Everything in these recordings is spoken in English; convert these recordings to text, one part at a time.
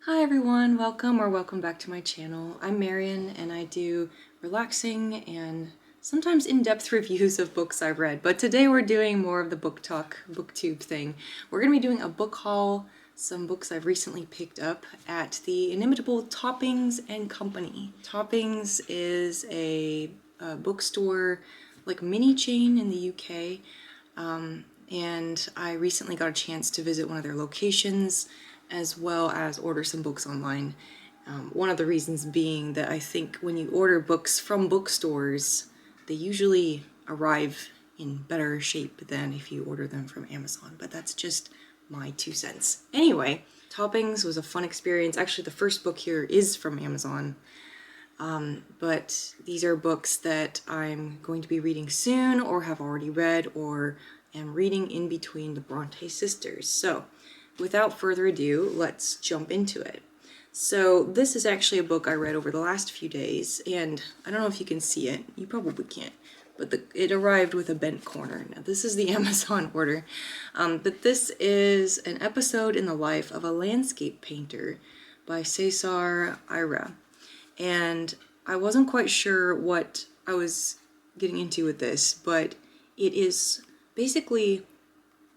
Hi everyone, welcome back to my channel. I'm Marian and I do relaxing and sometimes in-depth reviews of books I've read, but today we're doing more of the book talk, booktube thing. We're going to be doing a book haul, some books I've recently picked up at the inimitable Toppings and Company. Toppings is a bookstore, like mini chain in the UK, and I recently got a chance to visit one of their locations as well as order some books online. One of the reasons being that I think when you order books from bookstores, they usually arrive in better shape than if you order them from Amazon, but that's just my 2 cents. Anyway, Toppings was a fun experience. Actually, the first book here is from Amazon, but these are books that I'm going to be reading soon or have already read or am reading in between the Bronte sisters. So without further ado, let's jump into it. So this is actually a book I read over the last few days, and I don't know if you can see it. You probably can't, but it arrived with a bent corner. Now this is the Amazon order, but this is an episode in the life of a landscape painter by Cesar Ira. And I wasn't quite sure what I was getting into with this, but it is basically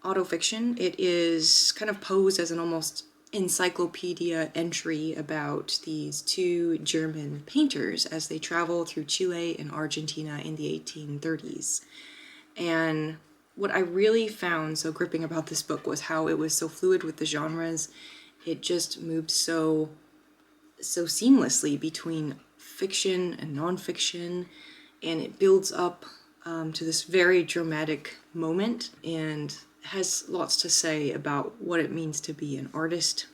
autofiction. It is kind of posed as an almost encyclopedia entry about these two German painters as they travel through Chile and Argentina in the 1830s. And what I really found so gripping about this book was how it was so fluid with the genres. It just moved so seamlessly between fiction and nonfiction, and it builds up to this very dramatic moment and has lots to say about what it means to be an artist,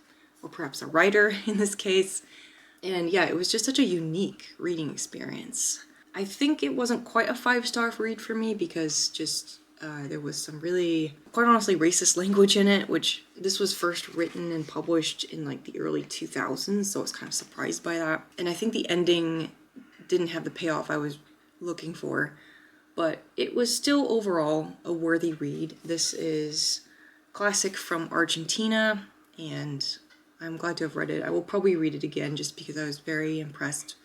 or perhaps a writer in this case. And yeah, it was just such a unique reading experience. I think it wasn't quite a 5-star read for me because just there was some really, quite honestly, racist language in it, which this was first written and published in like the early 2000s, so I was kind of surprised by that. And I think the ending didn't have the payoff I was looking for, but it was still overall a worthy read. This is classic from Argentina, and I'm glad to have read it. I will probably read it again just because I was very impressed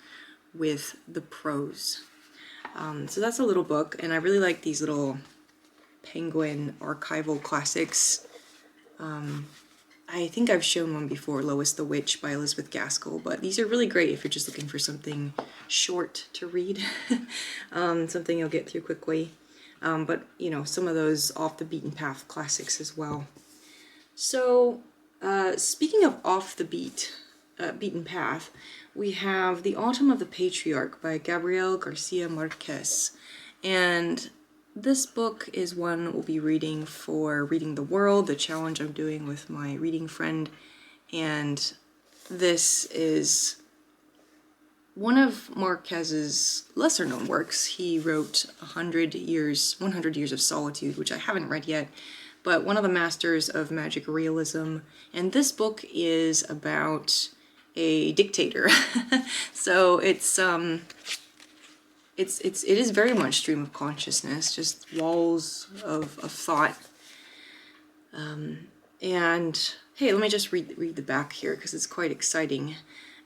with the prose. So that's a little book, and I really like these little Penguin archival classics. I think I've shown one before, Lois the Witch by Elizabeth Gaskell, but these are really great if you're just looking for something short to read, something you'll get through quickly. But, you know, some of those off the beaten path classics as well. So, speaking of off the beaten path, we have The Autumn of the Patriarch by Gabriel Garcia Marquez. And this book is one we'll be reading for Reading the World, the challenge I'm doing with my reading friend. And this is one of Marquez's lesser known works. He wrote 100 Years of Solitude, which I haven't read yet, but one of the masters of magic realism. And this book is about a dictator. So it is very much stream of consciousness, just walls of thought. And hey, let me just read the back here because it's quite exciting.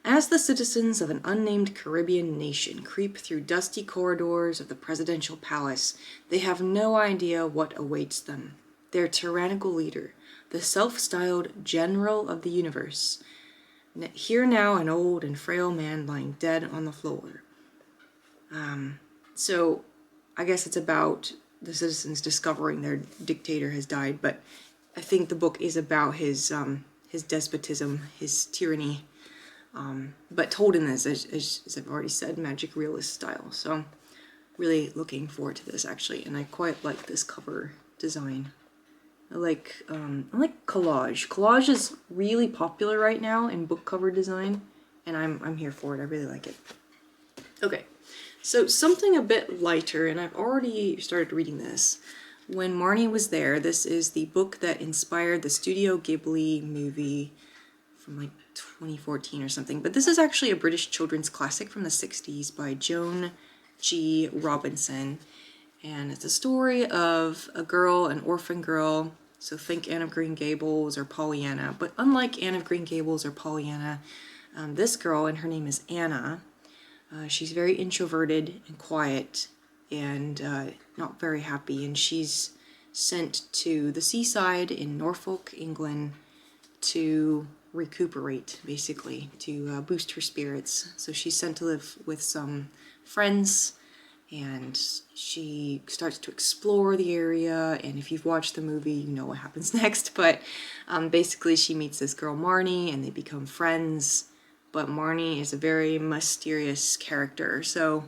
As the citizens of an unnamed Caribbean nation creep through dusty corridors of the presidential palace, they have no idea what awaits them. Their tyrannical leader, the self-styled General of the Universe. Here now an old and frail man lying dead on the floor. So I guess it's about the citizens discovering their dictator has died, but I think the book is about his despotism, his tyranny, but told in this, as I've already said, magic realist style. So really looking forward to this actually, and I quite like this cover design. I like collage. Collage is really popular right now in book cover design, and I'm here for it. I really like it. Okay. So something a bit lighter, and I've already started reading this. When Marnie Was There, this is the book that inspired the Studio Ghibli movie from like 2014 or something. But this is actually a British children's classic from the 60s by Joan G. Robinson. And it's a story of a girl, an orphan girl, So think Anne of Green Gables or Pollyanna. But unlike Anne of Green Gables or Pollyanna, this girl, and her name is Anna, she's very introverted and quiet and not very happy. And she's sent to the seaside in Norfolk, England, to recuperate, basically, to boost her spirits. So she's sent to live with some friends, and she starts to explore the area. And if you've watched the movie, you know what happens next. But basically, she meets this girl, Marnie, and they become friends. But Marnie is a very mysterious character, so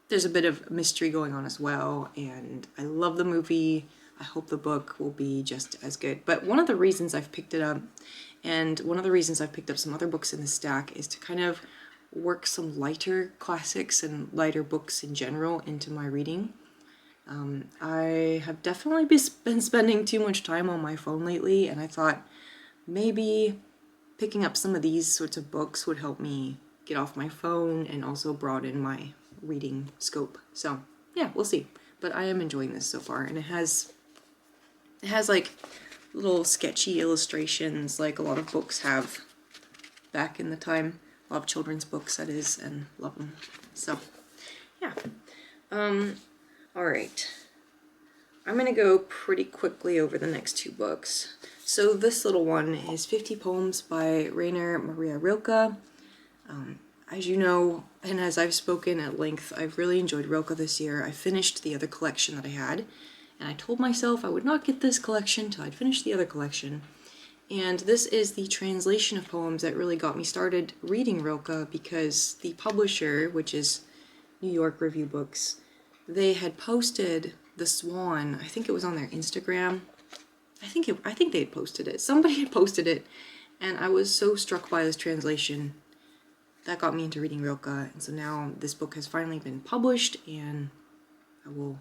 there's a bit of mystery going on as well. And I love the movie. I hope the book will be just as good. But one of the reasons I've picked it up, and one of the reasons I've picked up some other books in the stack, is to kind of work some lighter classics and lighter books in general into my reading. I have definitely been spending too much time on my phone lately, and I thought maybe picking up some of these sorts of books would help me get off my phone and also broaden my reading scope. So yeah, we'll see. But I am enjoying this so far, and it has like little sketchy illustrations like a lot of books have back in the time. A lot of children's books, that is, and love them. So yeah. All right. I'm gonna go pretty quickly over the next two books. So this little one is 50 Poems by Rainer Maria Rilke. As you know, and as I've spoken at length, I've really enjoyed Rilke this year. I finished the other collection that I had, and I told myself I would not get this collection till I'd finished the other collection. And this is the translation of poems that really got me started reading Rilke, because the publisher, which is New York Review Books, they had posted The Swan. I think it was on their Instagram. I think they had posted it. Somebody had posted it, and I was so struck by this translation that got me into reading Rilke. And so now this book has finally been published, and I will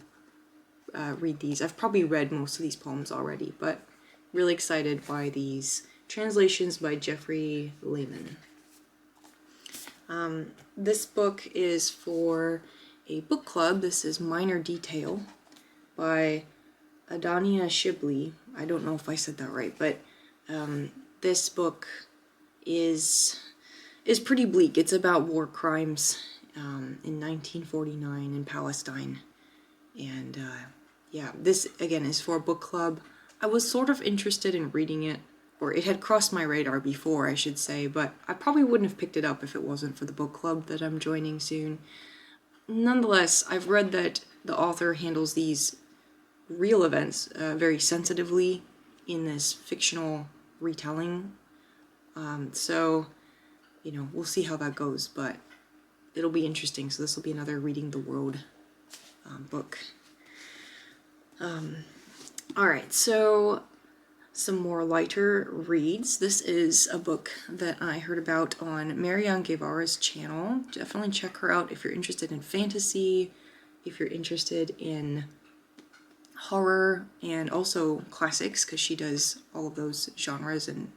read these. I've probably read most of these poems already, but really excited by these translations by Jeffrey Lehman. This book is for a book club. This is Minor Detail by Adania Shibli. I don't know if I said that right, but this book is pretty bleak. It's about war crimes in 1949 in Palestine. And yeah, this again is for a book club. I was sort of interested in reading it, or it had crossed my radar before, I should say, but I probably wouldn't have picked it up if it wasn't for the book club that I'm joining soon. Nonetheless, I've read that the author handles these real events very sensitively in this fictional retelling. So, you know, we'll see how that goes, but it'll be interesting. So this will be another Reading the World book. All right, so some more lighter reads. This is a book that I heard about on Marianne Guevara's channel. Definitely check her out if you're interested in fantasy, if you're interested in horror, and also classics, because she does all of those genres and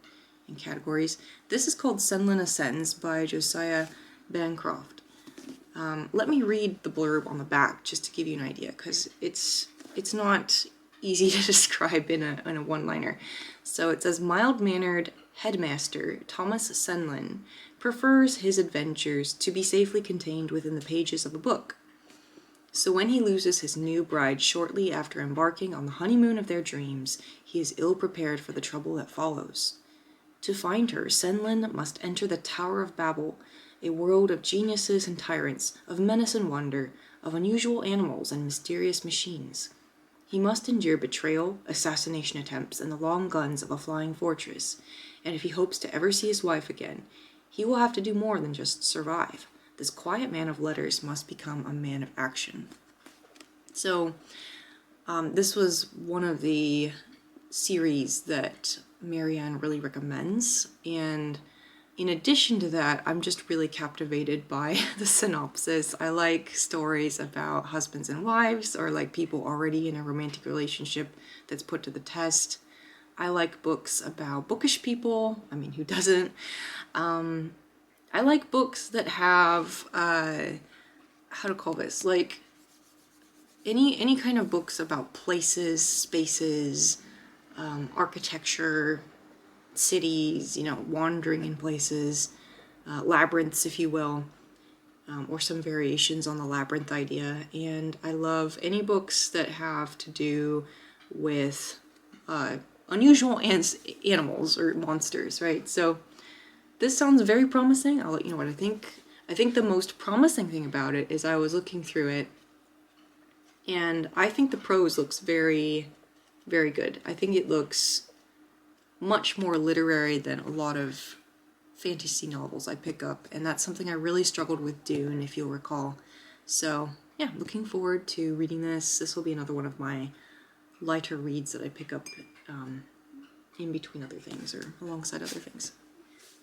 categories. This is called Senlin Ascends by Josiah Bancroft. Let me read the blurb on the back just to give you an idea, because it's not easy to describe in a one-liner. So it says, mild-mannered headmaster Thomas Senlin prefers his adventures to be safely contained within the pages of a book. So when he loses his new bride shortly after embarking on the honeymoon of their dreams, he is ill-prepared for the trouble that follows. To find her, Senlin must enter the Tower of Babel, a world of geniuses and tyrants, of menace and wonder, of unusual animals and mysterious machines. He must endure betrayal, assassination attempts, and the long guns of a flying fortress, and if he hopes to ever see his wife again, he will have to do more than just survive. This quiet man of letters must become a man of action. So, this was one of the series that Marianne really recommends, and in addition to that, I'm just really captivated by the synopsis. I like stories about husbands and wives, or like people already in a romantic relationship that's put to the test. I like books about bookish people. I mean, who doesn't? I like books that have, how to call this, like any kind of books about places, spaces, architecture, cities, you know, wandering in places, labyrinths, if you will, or some variations on the labyrinth idea. And I love any books that have to do with unusual animals or monsters, right? So this sounds very promising. I'll let you know what I think. I think the most promising thing about it is I was looking through it, and I think the prose looks very, very good. I think it looks much more literary than a lot of fantasy novels I pick up, and that's something I really struggled with Dune, if you'll recall. So yeah, looking forward to reading this. This will be another one of my lighter reads that I pick up in between other things or alongside other things.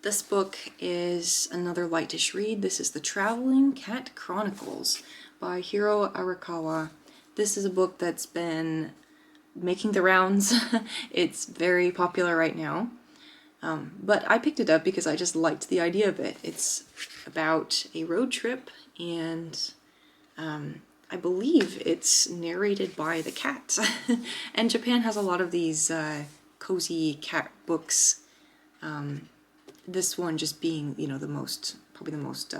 This book is another lightish read. This is The Traveling Cat Chronicles by Hiro Arakawa. This is a book that's been making the rounds. It's very popular right now. But I picked it up because I just liked the idea of it. It's about a road trip, and I believe it's narrated by the cat. And Japan has a lot of these cozy cat books. This one just being, you know, probably the most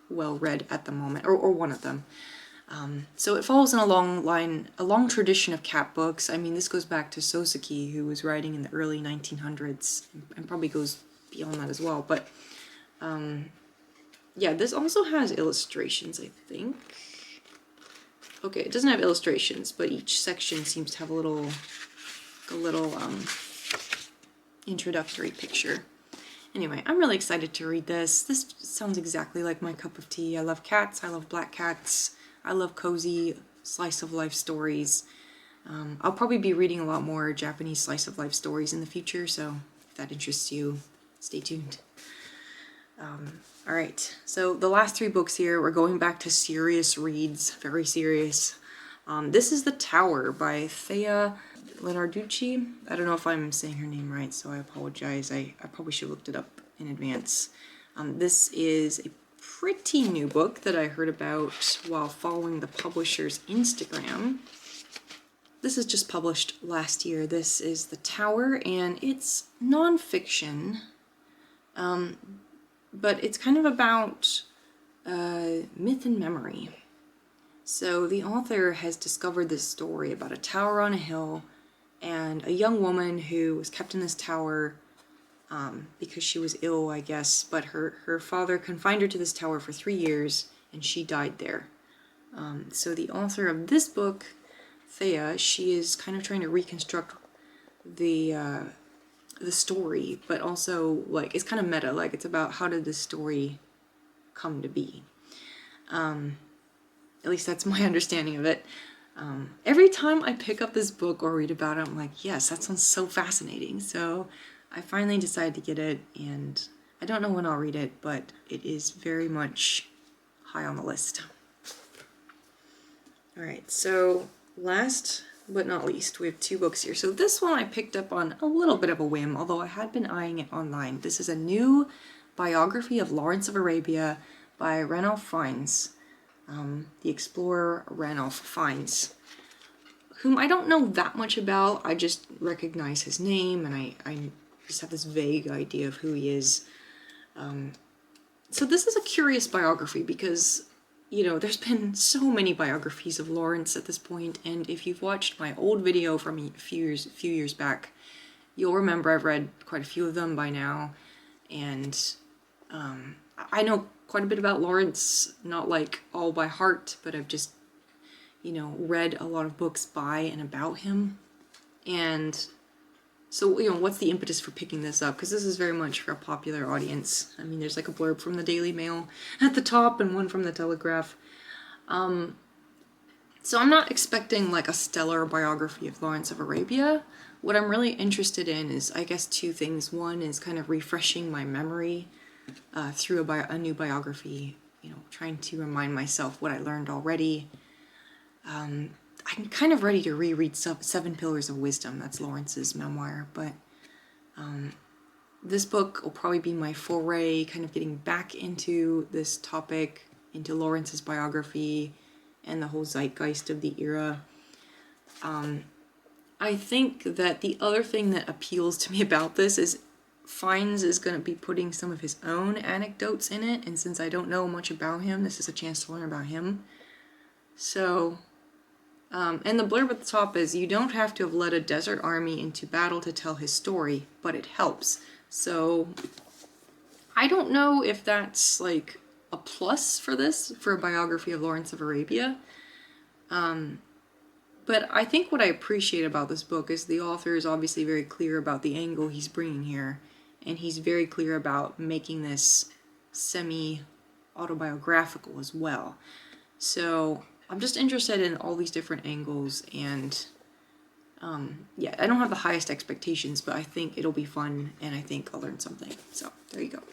well-read at the moment, or one of them. So it follows in a long tradition of cat books. I mean, this goes back to Soseki, who was writing in the early 1900s, and probably goes beyond that as well. But yeah, this also has illustrations, I think. Okay, it doesn't have illustrations, but each section seems to have a little introductory picture. Anyway, I'm really excited to read this. This sounds exactly like my cup of tea. I love cats, I love black cats, I love cozy slice of life stories. I'll probably be reading a lot more Japanese slice of life stories in the future, so if that interests you, stay tuned. Alright, so the last three books here, we're going back to serious reads, very serious. This is The Tower by Thea Lenarducci. I don't know if I'm saying her name right, so I apologize. I probably should have looked it up in advance. This is a pretty new book that I heard about while following the publisher's Instagram. This is just published last year. This is The Tower, and it's nonfiction, but it's kind of about myth and memory. So the author has discovered this story about a tower on a hill and a young woman who was kept in this tower because she was ill, I guess, but her father confined her to this tower for 3 years, and she died there. So the author of this book, Thea, she is kind of trying to reconstruct the story, but also, like, it's kind of meta, like, it's about how did this story come to be. At least that's my understanding of it. Every time I pick up this book or read about it, I'm like, yes, that sounds so fascinating. So I finally decided to get it, and I don't know when I'll read it, but it is very much high on the list. Alright, so last but not least, we have two books here. So this one I picked up on a little bit of a whim, although I had been eyeing it online. This is a new biography of Lawrence of Arabia by Ranulph Fiennes. The explorer Ranulph Fiennes, whom I don't know that much about. I just recognize his name, and I just have this vague idea of who he is. So this is a curious biography because, you know, there's been so many biographies of Lawrence at this point, and if you've watched my old video from a few years back, you'll remember I've read quite a few of them by now, and I know quite a bit about Lawrence, not like all by heart, but I've just, you know, read a lot of books by and about him. And so, you know, what's the impetus for picking this up? Because this is very much for a popular audience. I mean, there's like a blurb from the Daily Mail at the top and one from the Telegraph. So I'm not expecting like a stellar biography of Lawrence of Arabia. What I'm really interested in is, I guess, two things. One is kind of refreshing my memory through a new biography, you know, trying to remind myself what I learned already. I'm kind of ready to reread Seven Pillars of Wisdom. That's Lawrence's memoir, but this book will probably be my foray, kind of getting back into this topic, into Lawrence's biography and the whole zeitgeist of the era. I think that the other thing that appeals to me about this is Fiennes is going to be putting some of his own anecdotes in it, and since I don't know much about him, this is a chance to learn about him. So, and the blurb at the top is, you don't have to have led a desert army into battle to tell his story, but it helps. So, I don't know if that's like a plus for this, for a biography of Lawrence of Arabia. But I think what I appreciate about this book is the author is obviously very clear about the angle he's bringing here, and he's very clear about making this semi-autobiographical as well. So I'm just interested in all these different angles, and yeah, I don't have the highest expectations, but I think it'll be fun, and I think I'll learn something. So there you go.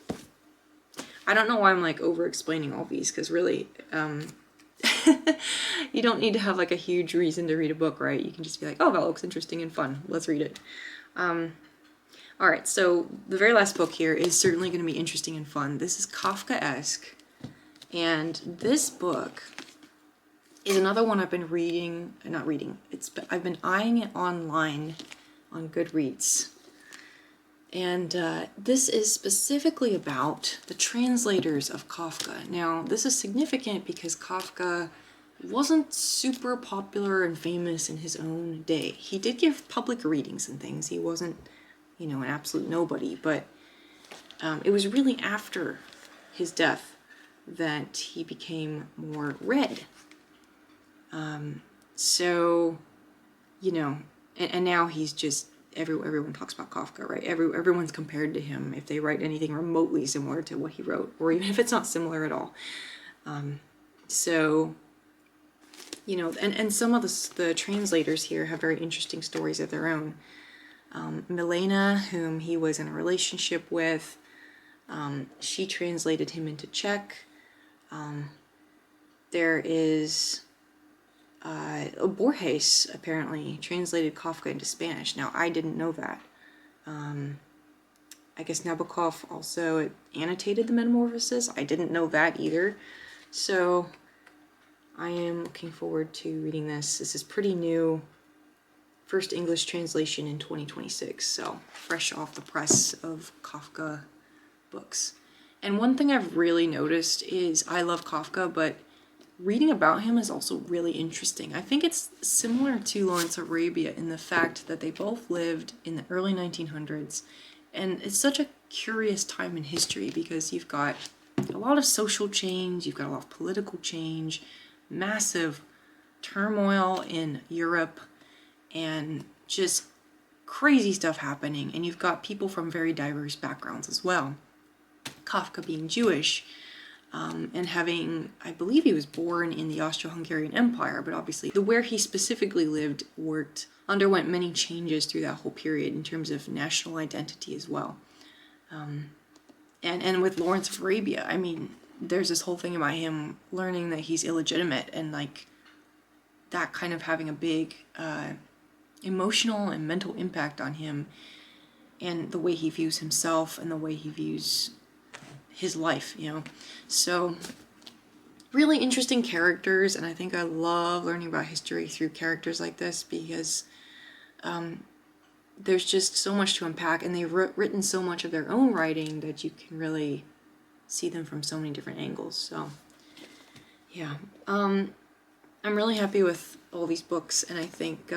I don't know why I'm like over-explaining all these, because really, you don't need to have like a huge reason to read a book, right? You can just be like, oh, that looks interesting and fun. Let's read it. All right, so the very last book here is certainly going to be interesting and fun. This is Kafkaesque, and this book is another one I've been I've been eyeing it online on Goodreads. And this is specifically about the translators of Kafka. Now, this is significant because Kafka wasn't super popular and famous in his own day. He did give public readings and things. He wasn't, you know, an absolute nobody, but it was really after his death that he became more read. So, you know, and now he's just, everyone talks about Kafka, right? Everyone's compared to him if they write anything remotely similar to what he wrote, or even if it's not similar at all. So, you know, and some of the translators here have very interesting stories of their own. Milena, whom he was in a relationship with, she translated him into Czech. There is Borges apparently translated Kafka into Spanish. Now, I didn't know that. I guess Nabokov also annotated the Metamorphosis. I didn't know that either. So I am looking forward to reading this. This is pretty new. First English translation in 2026, so fresh off the press of Kafka books. And one thing I've really noticed is I love Kafka, but reading about him is also really interesting. I think it's similar to Lawrence of Arabia in the fact that they both lived in the early 1900s, and it's such a curious time in history because you've got a lot of social change, you've got a lot of political change, massive turmoil in Europe, and just crazy stuff happening, and you've got people from very diverse backgrounds as well. Kafka being Jewish, and having, I believe he was born in the Austro-Hungarian Empire, but obviously where he specifically lived underwent many changes through that whole period in terms of national identity as well. And with Lawrence of Arabia, I mean, there's this whole thing about him learning that he's illegitimate, and like that kind of having a big emotional and mental impact on him, and the way he views himself and the way he views his life, you know. So really interesting characters, and I think I love learning about history through characters like this because there's just so much to unpack, and they've written so much of their own writing that you can really see them from so many different angles. So yeah, I'm really happy with all these books, and I think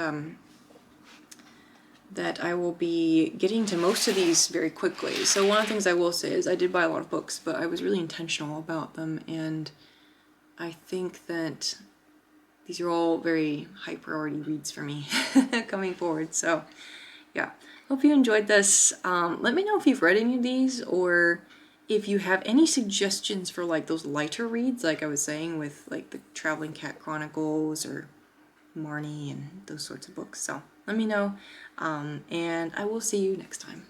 that I will be getting to most of these very quickly. So one of the things I will say is I did buy a lot of books, but I was really intentional about them, and I think that these are all very high priority reads for me coming forward. So yeah, hope you enjoyed this. Let me know if you've read any of these, or if you have any suggestions for like those lighter reads, like I was saying with like the Traveling Cat Chronicles or Marnie and those sorts of books. So let me know, and I will see you next time.